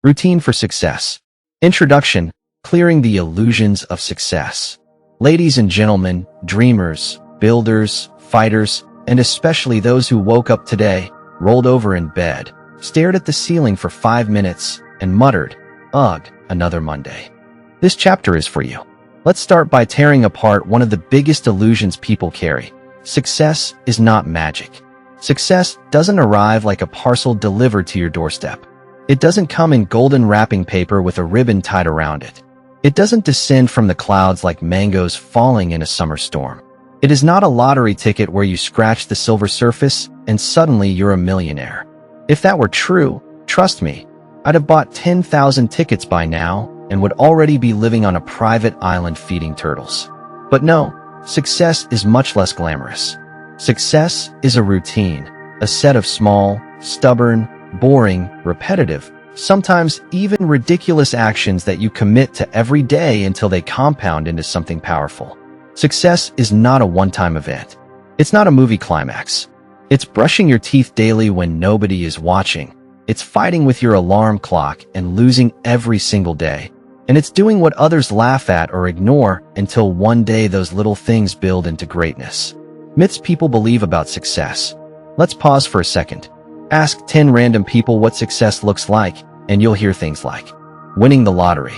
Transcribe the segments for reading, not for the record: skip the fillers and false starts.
Routine for success. Introduction: clearing the illusions of success. Ladies and gentlemen, dreamers, builders, fighters, and especially those who woke up today, rolled over in bed, stared at the ceiling for 5 minutes, and muttered, "Ugh, another Monday." This chapter is for you. Let's start by tearing apart one of the biggest illusions people carry. Success is not magic. Success doesn't arrive like a parcel delivered to your doorstep. It doesn't come in golden wrapping paper with a ribbon tied around it. It doesn't descend from the clouds like mangoes falling in a summer storm. It is not a lottery ticket where you scratch the silver surface and suddenly you're a millionaire. If that were true, trust me, I'd have bought 10,000 tickets by now and would already be living on a private island feeding turtles. But no, success is much less glamorous. Success is a routine, a set of small, stubborn, boring, repetitive, sometimes even ridiculous actions that you commit to every day until they compound into something powerful. Success is not a one-time event. It's not a movie climax. It's brushing your teeth daily when nobody is watching. It's fighting with your alarm clock and losing every single day. And it's doing what others laugh at or ignore until one day those little things build into greatness. Myths people believe about success. Let's pause for a second. Ask 10 random people what success looks like, and you'll hear things like winning the lottery,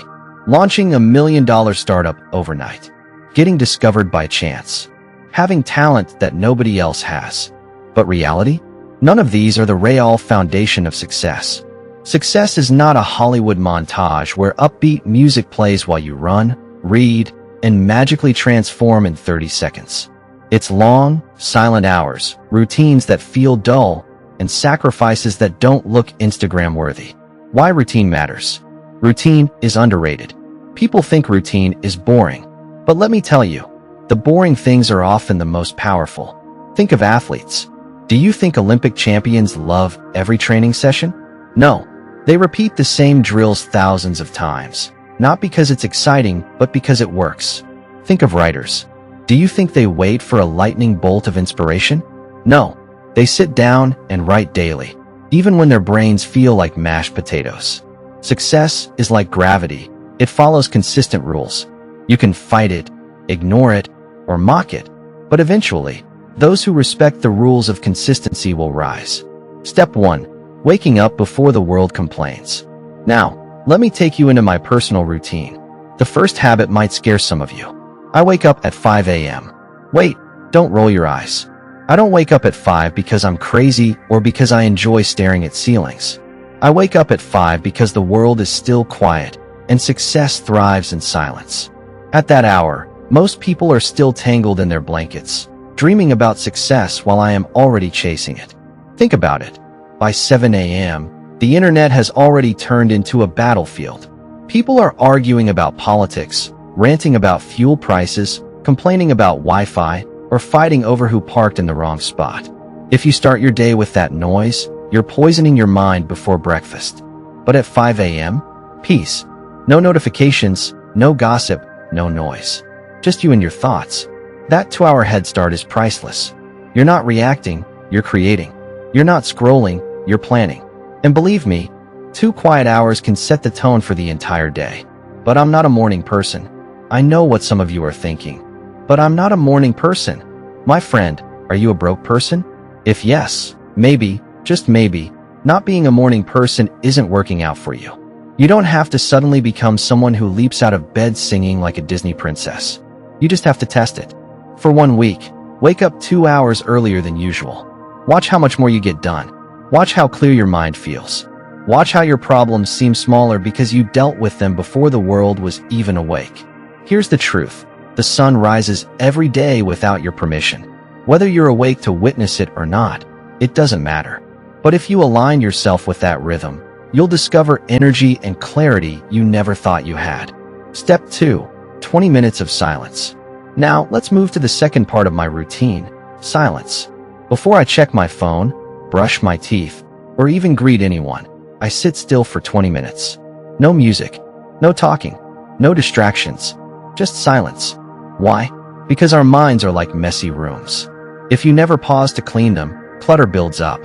launching $1 million startup overnight, getting discovered by chance, having talent that nobody else has. But reality? None of these are the real foundation of success. Success is not a Hollywood montage where upbeat music plays while you run, read, and magically transform in 30 seconds. It's long, silent hours, routines that feel dull, and sacrifices that don't look Instagram-worthy. Why routine matters. Routine is underrated. People think routine is boring. But let me tell you, the boring things are often the most powerful. Think of athletes. Do you think Olympic champions love every training session? No. They repeat the same drills thousands of times. Not because it's exciting, but because it works. Think of writers. Do you think they wait for a lightning bolt of inspiration? No. They sit down and write daily, even when their brains feel like mashed potatoes. Success is like gravity. It follows consistent rules. You can fight it, ignore it, or mock it, but eventually, those who respect the rules of consistency will rise. Step 1. Waking up before the world complains. Now, let me take you into my personal routine. The first habit might scare some of you. I wake up at 5 a.m. Wait, don't roll your eyes. I don't wake up at 5 because I'm crazy or because I enjoy staring at ceilings. I wake up at 5 because the world is still quiet and success thrives in silence. At that hour, most people are still tangled in their blankets, dreaming about success while I am already chasing it. Think about it. By 7 a.m., the internet has already turned into a battlefield. People are arguing about politics, ranting about fuel prices, complaining about Wi-Fi, or fighting over who parked in the wrong spot. If you start your day with that noise, you're poisoning your mind before breakfast. But at 5 a.m., peace. No notifications, no gossip, no noise. Just you and your thoughts. That 2-hour head start is priceless. You're not reacting, you're creating. You're not scrolling, you're planning. And believe me, 2 quiet hours can set the tone for the entire day. But I'm not a morning person. I know what some of you are thinking. But I'm not a morning person. My friend, are you a broke person? If yes, maybe, just maybe, not being a morning person isn't working out for you. You don't have to suddenly become someone who leaps out of bed singing like a Disney princess. You just have to test it. For 1 week, wake up 2 hours earlier than usual. Watch how much more you get done. Watch how clear your mind feels. Watch how your problems seem smaller because you dealt with them before the world was even awake. Here's the truth. The sun rises every day without your permission. Whether you're awake to witness it or not, it doesn't matter. But if you align yourself with that rhythm, you'll discover energy and clarity you never thought you had. Step 2. 20 minutes of silence. Now, let's move to the second part of my routine, silence. Before I check my phone, brush my teeth, or even greet anyone, I sit still for 20 minutes. No music, no talking, no distractions, just silence. Why? Because our minds are like messy rooms. If you never pause to clean them, clutter builds up.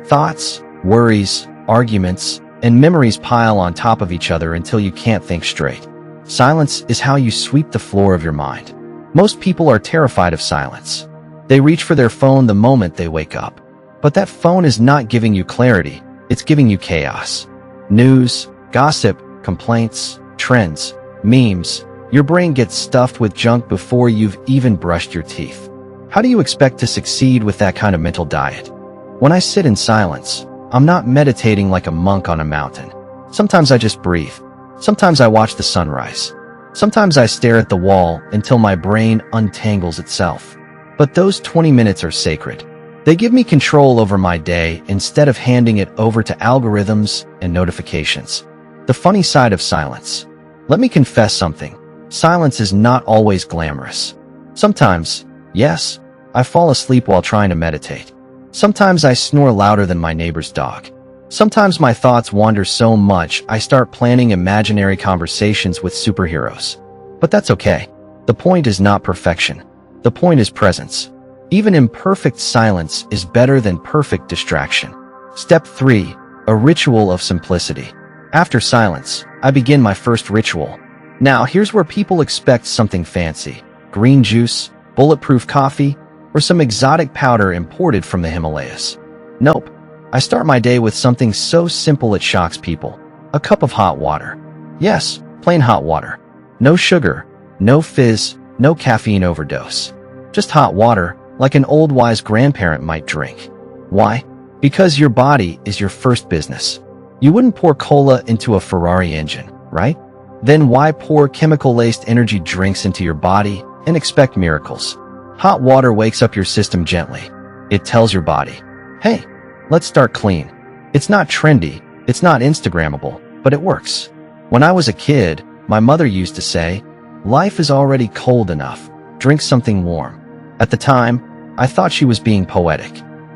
Thoughts, worries, arguments, and memories pile on top of each other until you can't think straight. Silence is how you sweep the floor of your mind. Most people are terrified of silence. They reach for their phone the moment they wake up. But that phone is not giving you clarity, it's giving you chaos. News, gossip, complaints, trends, memes. Your brain gets stuffed with junk before you've even brushed your teeth. How do you expect to succeed with that kind of mental diet? When I sit in silence, I'm not meditating like a monk on a mountain. Sometimes I just breathe. Sometimes I watch the sunrise. Sometimes I stare at the wall until my brain untangles itself. But those 20 minutes are sacred. They give me control over my day instead of handing it over to algorithms and notifications. The funny side of silence. Let me confess something. Silence is not always glamorous. Sometimes, yes, I fall asleep while trying to meditate. Sometimes I snore louder than my neighbor's dog. Sometimes my thoughts wander so much I start planning imaginary conversations with superheroes. But that's okay. The point is not perfection. The point is presence. Even imperfect silence is better than perfect distraction. Step 3. A ritual of simplicity. After silence, I begin my first ritual. Now, here's where people expect something fancy. Green juice, bulletproof coffee, or some exotic powder imported from the Himalayas. Nope. I start my day with something so simple it shocks people. A cup of hot water. Yes, plain hot water. No sugar, no fizz, no caffeine overdose. Just hot water, like an old wise grandparent might drink. Why? Because your body is your first business. You wouldn't pour cola into a Ferrari engine, right? Then why pour chemical-laced energy drinks into your body and expect miracles? Hot water wakes up your system gently. It tells your body, hey, let's start clean. It's not trendy, it's not Instagrammable, but it works. When I was a kid, my mother used to say, life is already cold enough, drink something warm. At the time, I thought she was being poetic.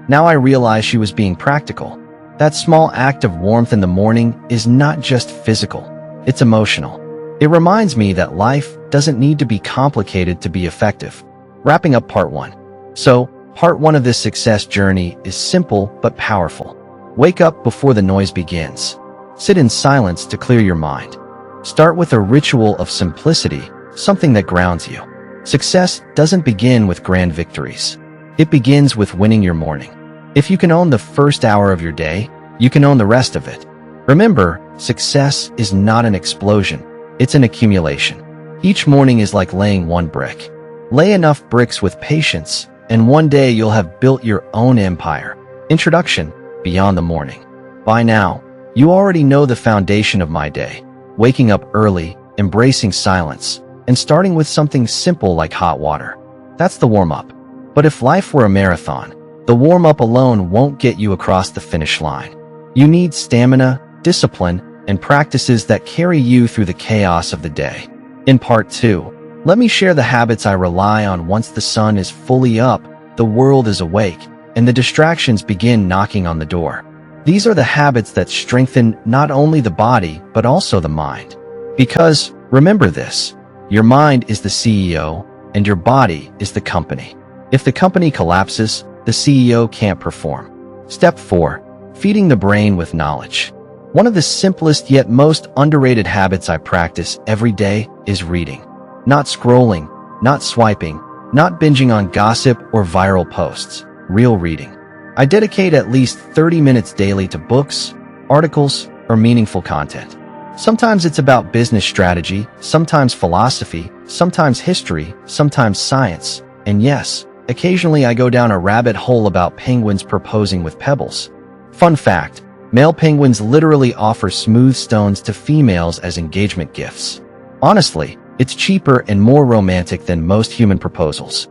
Now I realize she was being practical. That small act of warmth in the morning is not just physical, it's emotional. It reminds me that life doesn't need to be complicated to be effective. Wrapping up part 1. So, part 1 of this success journey is simple but powerful. Wake up before the noise begins. Sit in silence to clear your mind. Start with a ritual of simplicity, something that grounds you. Success doesn't begin with grand victories. It begins with winning your morning. If you can own the first hour of your day, you can own the rest of it. Remember, success is not an explosion, it's an accumulation. Each morning is like laying one brick. Lay enough bricks with patience, and one day you'll have built your own empire. Introduction: Beyond the Morning. By now, you already know the foundation of my day. Waking up early, embracing silence, and starting with something simple like hot water. That's the warm-up. But if life were a marathon, the warm-up alone won't get you across the finish line. You need stamina, discipline, and practices that carry you through the chaos of the day. In part 2, let me share the habits I rely on once the sun is fully up, the world is awake, and the distractions begin knocking on the door. These are the habits that strengthen not only the body, but also the mind. Because, remember this, your mind is the CEO, and your body is the company. If the company collapses, the CEO can't perform. Step 4. Feeding the brain with knowledge. One of the simplest yet most underrated habits I practice every day is reading. Not scrolling, not swiping, not binging on gossip or viral posts. Real reading. I dedicate at least 30 minutes daily to books, articles, or meaningful content. Sometimes it's about business strategy, sometimes philosophy, sometimes history, sometimes science, and yes, occasionally I go down a rabbit hole about penguins proposing with pebbles. Fun fact, male penguins literally offer smooth stones to females as engagement gifts. Honestly, it's cheaper and more romantic than most human proposals.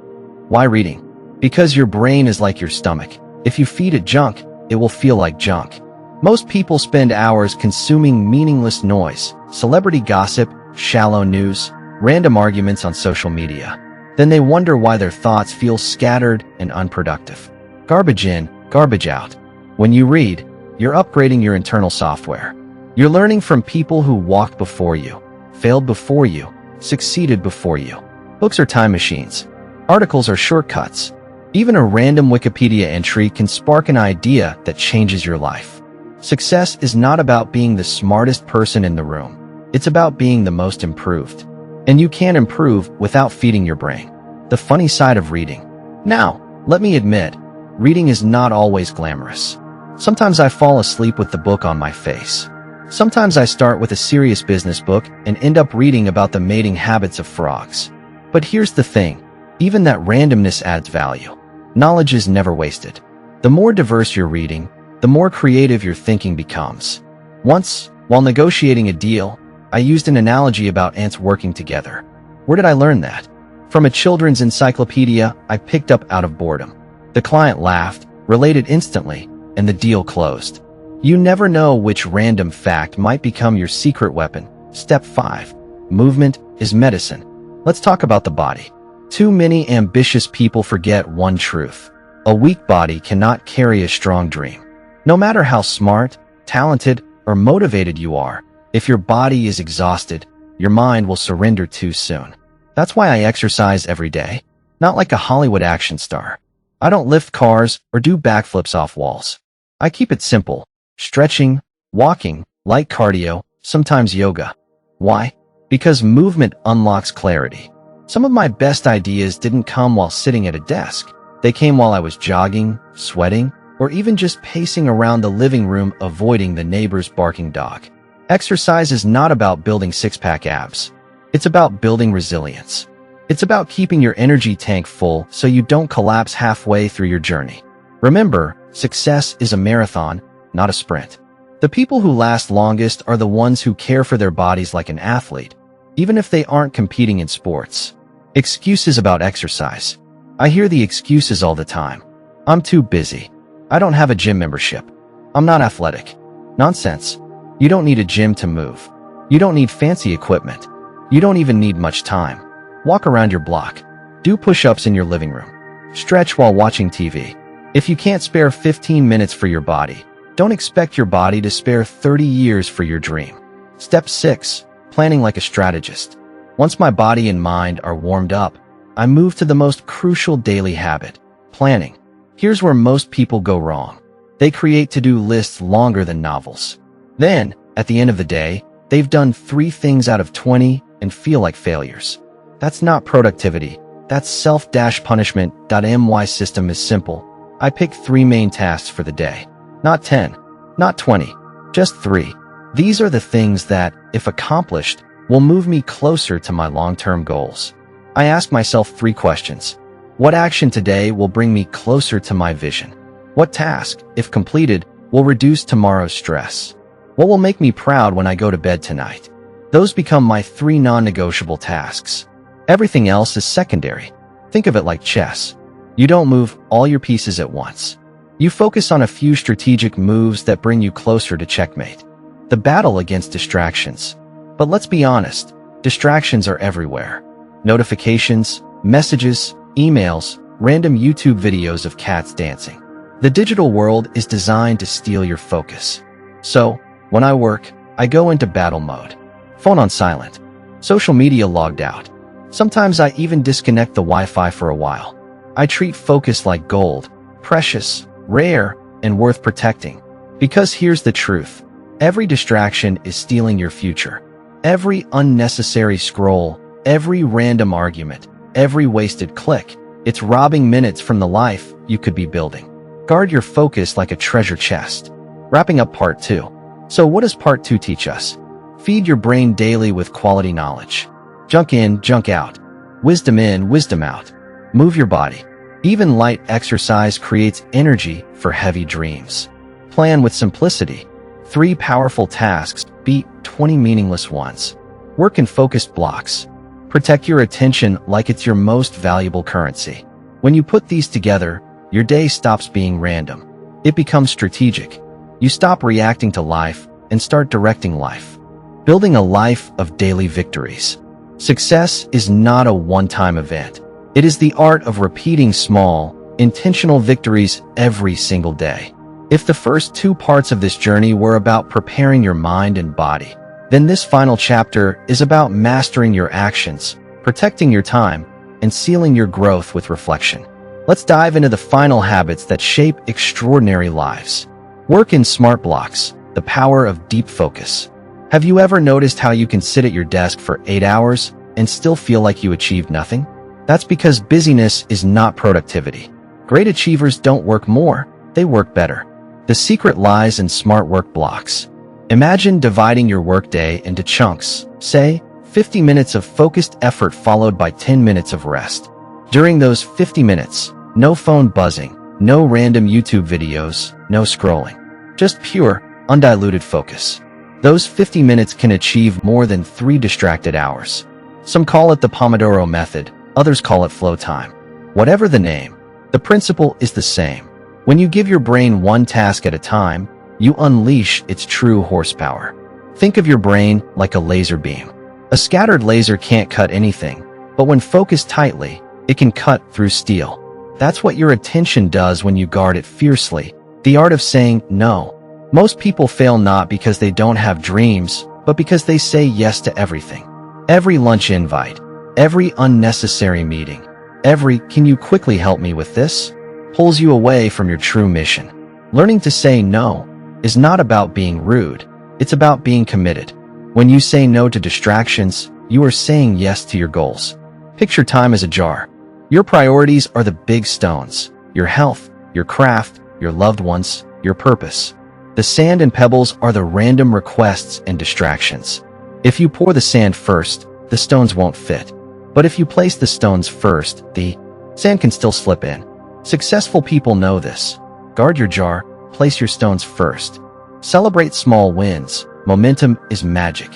Why reading? Because your brain is like your stomach. If you feed it junk, it will feel like junk. Most people spend hours consuming meaningless noise, celebrity gossip, shallow news, random arguments on social media. Then they wonder why their thoughts feel scattered and unproductive. Garbage in, garbage out. When you read, you're upgrading your internal software. You're learning from people who walked before you, failed before you, succeeded before you. Books are time machines. Articles are shortcuts. Even a random Wikipedia entry can spark an idea that changes your life. Success is not about being the smartest person in the room. It's about being the most improved. And you can't improve without feeding your brain. The funny side of reading. Now, let me admit, reading is not always glamorous. Sometimes I fall asleep with the book on my face. Sometimes I start with a serious business book and end up reading about the mating habits of frogs. But here's the thing, even that randomness adds value. Knowledge is never wasted. The more diverse you're reading, the more creative your thinking becomes. Once, while negotiating a deal, I used an analogy about ants working together. Where did I learn that? From a children's encyclopedia I picked up out of boredom. The client laughed, related instantly, and the deal closed. You never know which random fact might become your secret weapon. Step 5. Movement is medicine. Let's talk about the body. Too many ambitious people forget one truth. A weak body cannot carry a strong dream. No matter how smart, talented, or motivated you are, if your body is exhausted, your mind will surrender too soon. That's why I exercise every day, not like a Hollywood action star. I don't lift cars or do backflips off walls. I keep it simple. Stretching, walking, light cardio, sometimes yoga. Why? Because movement unlocks clarity. Some of my best ideas didn't come while sitting at a desk. They came while I was jogging, sweating, or even just pacing around the living room avoiding the neighbor's barking dog. Exercise is not about building six-pack abs. It's about building resilience. It's about keeping your energy tank full so you don't collapse halfway through your journey. Remember, success is a marathon, not a sprint. The people who last longest are the ones who care for their bodies like an athlete, even if they aren't competing in sports. Excuses about exercise. I hear the excuses all the time. I'm too busy. I don't have a gym membership. I'm not athletic. Nonsense. You don't need a gym to move. You don't need fancy equipment. You don't even need much time. Walk around your block. Do push-ups in your living room. Stretch while watching TV. If you can't spare 15 minutes for your body, don't expect your body to spare 30 years for your dream. Step 6. Planning like a strategist. Once my body and mind are warmed up, I move to the most crucial daily habit, planning. Here's where most people go wrong. They create to-do lists longer than novels. Then, at the end of the day, they've done 3 things out of 20 and feel like failures. That's not productivity. That's self-punishment. My system is simple. I pick 3 main tasks for the day. Not 10, not 20, just 3. These are the things that, if accomplished, will move me closer to my long-term goals. I ask myself 3 questions. What action today will bring me closer to my vision? What task, if completed, will reduce tomorrow's stress? What will make me proud when I go to bed tonight? Those become my 3 non-negotiable tasks. Everything else is secondary. Think of it like chess. You don't move all your pieces at once. You focus on a few strategic moves that bring you closer to checkmate. The battle against distractions. But let's be honest, distractions are everywhere. Notifications, messages, emails, random YouTube videos of cats dancing. The digital world is designed to steal your focus. So, when I work, I go into battle mode. Phone on silent. Social media logged out. Sometimes I even disconnect the Wi-Fi for a while. I treat focus like gold, precious, rare, and worth protecting. Because here's the truth. Every distraction is stealing your future. Every unnecessary scroll, every random argument, every wasted click, it's robbing minutes from the life you could be building. Guard your focus like a treasure chest. Wrapping up part 2. So what does part 2 teach us? Feed your brain daily with quality knowledge. Junk in, junk out. Wisdom in, wisdom out. Move your body. Even light exercise creates energy for heavy dreams. Plan with simplicity. 3 powerful tasks beat 20 meaningless ones. Work in focused blocks. Protect your attention like it's your most valuable currency. When you put these together, your day stops being random. It becomes strategic. You stop reacting to life and start directing life. Building a life of daily victories. Success is not a one-time event. It is the art of repeating small, intentional victories every single day. If the first 2 parts of this journey were about preparing your mind and body, then this final chapter is about mastering your actions, protecting your time, and sealing your growth with reflection. Let's dive into the final habits that shape extraordinary lives. Work in smart blocks, the power of deep focus. Have you ever noticed how you can sit at your desk for 8 hours and still feel like you achieved nothing? That's because busyness is not productivity. Great achievers don't work more, they work better. The secret lies in smart work blocks. Imagine dividing your workday into chunks, say, 50 minutes of focused effort followed by 10 minutes of rest. During those 50 minutes, no phone buzzing, no random YouTube videos, no scrolling. Just pure, undiluted focus. Those 50 minutes can achieve more than 3 distracted hours. Some call it the Pomodoro method, others call it flow time. Whatever the name, the principle is the same. When you give your brain one task at a time, you unleash its true horsepower. Think of your brain like a laser beam. A scattered laser can't cut anything, but when focused tightly, it can cut through steel. That's what your attention does when you guard it fiercely. The art of saying no. Most people fail not because they don't have dreams, but because they say yes to everything. Every lunch invite, every unnecessary meeting, every "can you quickly help me with this?" pulls you away from your true mission. Learning to say no is not about being rude, it's about being committed. When you say no to distractions, you are saying yes to your goals. Picture time as a jar. Your priorities are the big stones: your health, your craft, your loved ones, your purpose. The sand and pebbles are the random requests and distractions. If you pour the sand first, the stones won't fit. But if you place the stones first, the sand can still slip in. Successful people know this. Guard your jar, place your stones first. Celebrate small wins. Momentum is magic.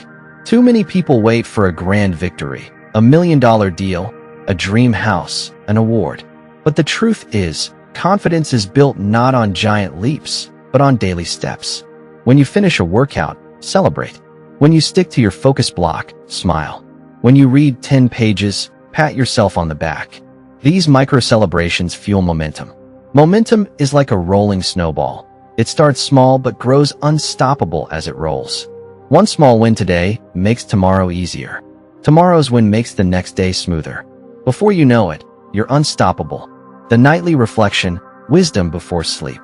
Too many people wait for a grand victory, $1 million deal, a dream house, an award. But the truth is, confidence is built not on giant leaps, but on daily steps. When you finish a workout, celebrate. When you stick to your focus block, smile. When you read 10 pages, pat yourself on the back. These micro-celebrations fuel momentum. Momentum is like a rolling snowball. It starts small but grows unstoppable as it rolls. One small win today makes tomorrow easier. Tomorrow's win makes the next day smoother. Before you know it, you're unstoppable. The nightly reflection, wisdom before sleep.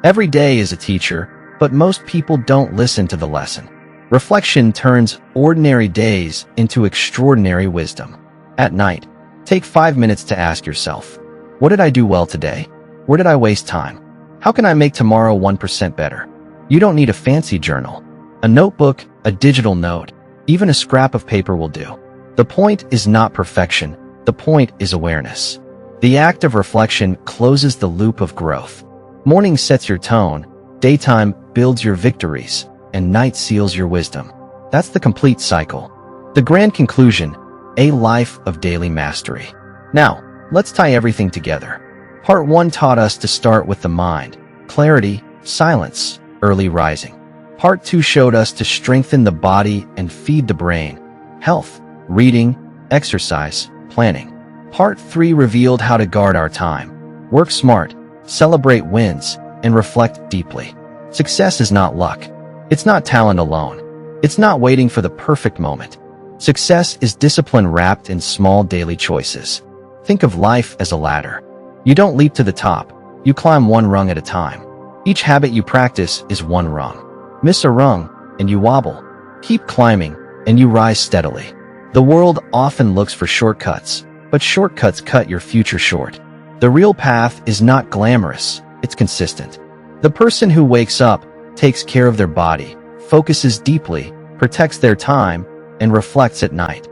Every day is a teacher, but most people don't listen to the lesson. Reflection turns ordinary days into extraordinary wisdom. At night, take 5 minutes to ask yourself, what did I do well today? Where did I waste time? How can I make tomorrow 1% better? You don't need a fancy journal. A notebook, a digital note, even a scrap of paper will do. The point is not perfection. The point is awareness. The act of reflection closes the loop of growth. Morning sets your tone, daytime builds your victories, and night seals your wisdom. That's the complete cycle. The grand conclusion, a life of daily mastery. Now, let's tie everything together. Part 1 taught us to start with the mind, clarity, silence, early rising. Part 2 showed us to strengthen the body and feed the brain, health, reading, exercise, planning. Part 3 revealed how to guard our time, work smart, celebrate wins, and reflect deeply. Success is not luck. It's not talent alone. It's not waiting for the perfect moment. Success is discipline wrapped in small daily choices. Think of life as a ladder. You don't leap to the top. You climb one rung at a time. Each habit you practice is one rung. Miss a rung, and you wobble. Keep climbing, and you rise steadily. The world often looks for shortcuts, but shortcuts cut your future short. The real path is not glamorous, it's consistent. The person who wakes up, takes care of their body, focuses deeply, protects their time, and reflects at night.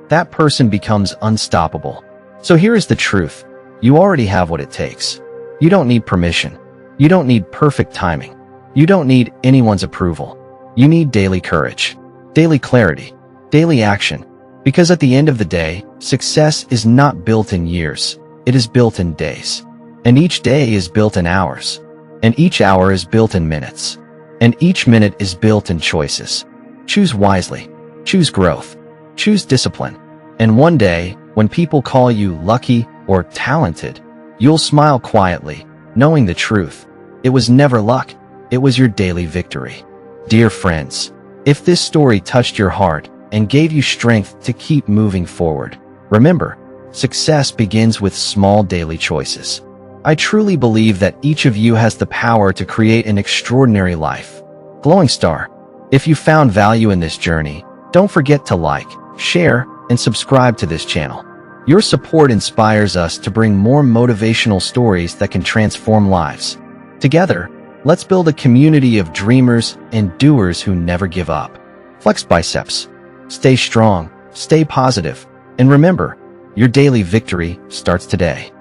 That person becomes unstoppable. So here is the truth. You already have what it takes. You don't need permission. You don't need perfect timing. You don't need anyone's approval. You need daily courage, daily clarity, daily action. Because at the end of the day, success is not built in years. It is built in days. And each day is built in hours. And each hour is built in minutes. And each minute is built in choices. Choose wisely. Choose growth. Choose discipline. And one day, when people call you lucky or talented, you'll smile quietly, knowing the truth. It was never luck. It was your daily victory. Dear friends, if this story touched your heart and gave you strength to keep moving forward, remember, success begins with small daily choices. I truly believe that each of you has the power to create an extraordinary life. Glowing Star, if you found value in this journey, don't forget to like, share, and subscribe to this channel. Your support inspires us to bring more motivational stories that can transform lives. Together, let's build a community of dreamers and doers who never give up. Flex biceps. Stay strong, stay positive, and remember, your daily victory starts today.